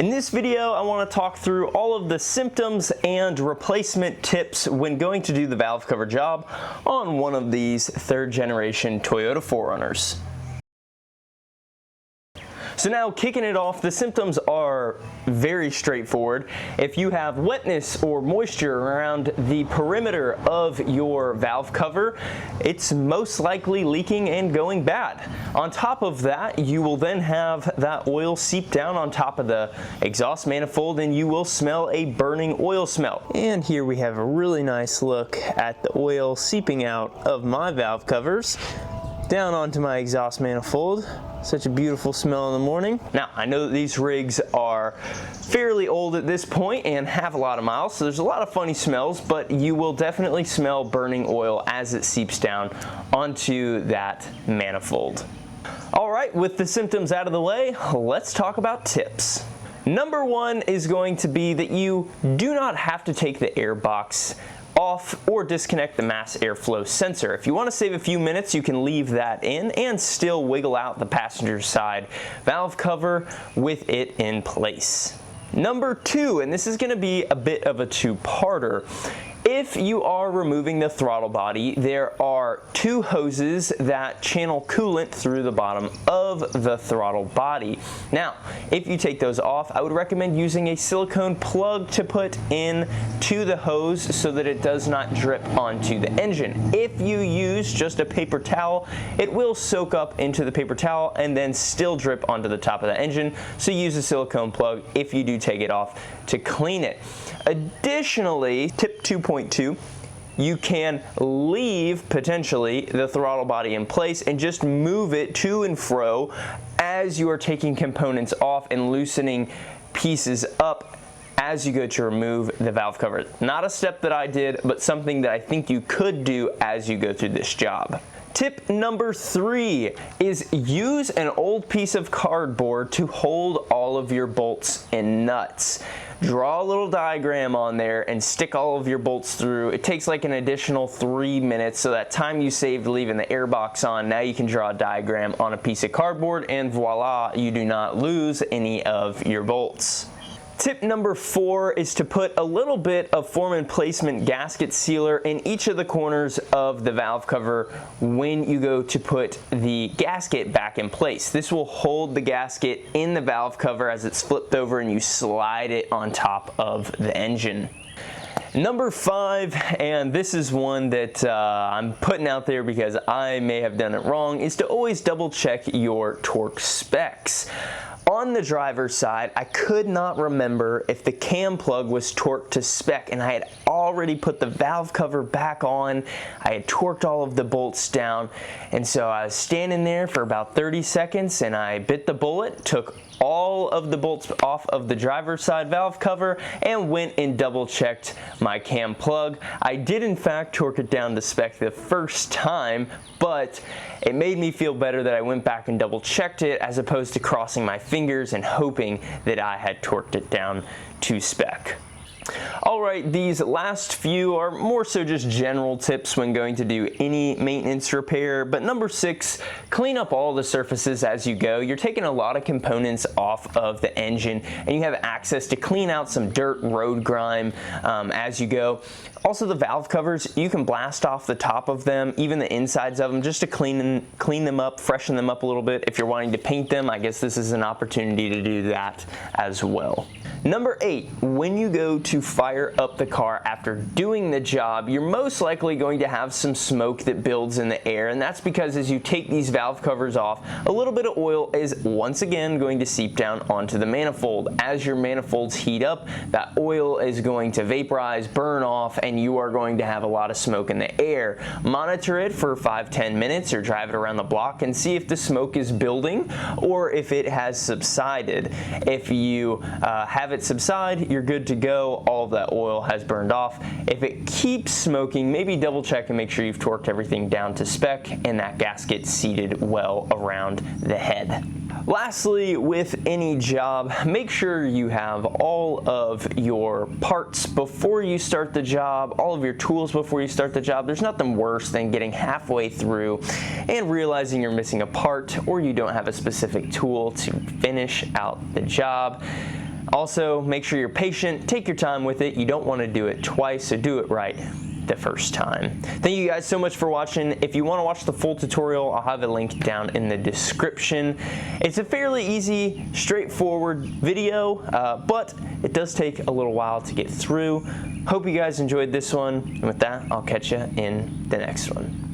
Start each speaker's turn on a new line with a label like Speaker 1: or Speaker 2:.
Speaker 1: In this video, I want to talk through all of the symptoms and replacement tips when going to do the valve cover job on one of these 3rd generation Toyota 4Runners. So now, kicking it off, the symptoms are very straightforward. If you have wetness or moisture around the perimeter of your valve cover, it's most likely leaking and going bad. On top of that, you will then have that oil seep down on top of the exhaust manifold and you will smell a burning oil smell. And here we have a really nice look at the oil seeping out of my valve covers down onto my exhaust manifold. Such a beautiful smell in the morning. Now, I know that these rigs are fairly old at this point and have a lot of miles, so there's a lot of funny smells, but you will definitely smell burning oil as it seeps down onto that manifold. All right, with the symptoms out of the way, let's talk about tips. Number 1 is going to be that you do not have to take the air box off or disconnect the mass airflow sensor. If you want to save a few minutes, you can leave that in and still wiggle out the passenger side valve cover with it in place. Number 2, and this is going to be a bit of a two-parter. If you are removing the throttle body, there are 2 hoses that channel coolant through the bottom of the throttle body. Now, if you take those off, I would recommend using a silicone plug to put in to the hose so that it does not drip onto the engine. If you use just a paper towel, it will soak up into the paper towel and then still drip onto the top of the engine, so use a silicone plug if you do take it off to clean it. Additionally, tip 2.2, you can leave potentially the throttle body in place and just move it to and fro as you are taking components off and loosening pieces up as you go to remove the valve cover. Not a step that I did, but something that I think you could do as you go through this job. Tip number 3 is use an old piece of cardboard to hold all of your bolts and nuts. Draw a little diagram on there and stick all of your bolts through. It takes like an additional 3 minutes, so that time you saved leaving the air box on, now you can draw a diagram on a piece of cardboard and voila, you do not lose any of your bolts. Tip number 4 is to put a little bit of form and placement gasket sealer in each of the corners of the valve cover when you go to put the gasket back in place. This will hold the gasket in the valve cover as it's flipped over and you slide it on top of the engine. Number 5, and this is one that I'm putting out there because I may have done it wrong, is to always double check your torque specs. On the driver's side, I could not remember if the cam plug was torqued to spec, and I had already put the valve cover back on. I had torqued all of the bolts down, and so I was standing there for about 30 seconds and I bit the bullet, took all of the bolts off of the driver's side valve cover and went and double checked my cam plug. I did in fact torque it down to spec the first time, but it made me feel better that I went back and double checked it as opposed to crossing my fingers and hoping that I had torqued it down to spec. Alright, these last few are more so just general tips when going to do any maintenance repair, but number 6, clean up all the surfaces as you go. You're taking a lot of components off of the engine and you have access to clean out some dirt, road grime as you go. Also, the valve covers, you can blast off the top of them, even the insides of them, just to clean them up, freshen them up a little bit. If you're wanting to paint them, I guess this is an opportunity to do that as well. Number 8, when you go to fire up the car after doing the job, you're most likely going to have some smoke that builds in the air, and that's because as you take these valve covers off, a little bit of oil is once again going to seep down onto the manifold. As your manifolds heat up, that oil is going to vaporize, burn off, and you are going to have a lot of smoke in the air. Monitor it for 5-10 minutes or drive it around the block and see if the smoke is building or if it has subsided. If you have it subside, you're good to go. All of that oil has burned off. If it keeps smoking, maybe double check and make sure you've torqued everything down to spec and that gasket seated well around the head. Lastly, with any job, make sure you have all of your parts before you start the job, all of your tools before you start the job. There's nothing worse than getting halfway through and realizing you're missing a part or you don't have a specific tool to finish out the job. Also, make sure you're patient, take your time with it. You don't want to do it twice, so do it right the first time. Thank you guys so much for watching. If you want to watch the full tutorial, I'll have a link down in the description. It's a fairly easy, straightforward video, but it does take a little while to get through. Hope you guys enjoyed this one, and with that, I'll catch you in the next one.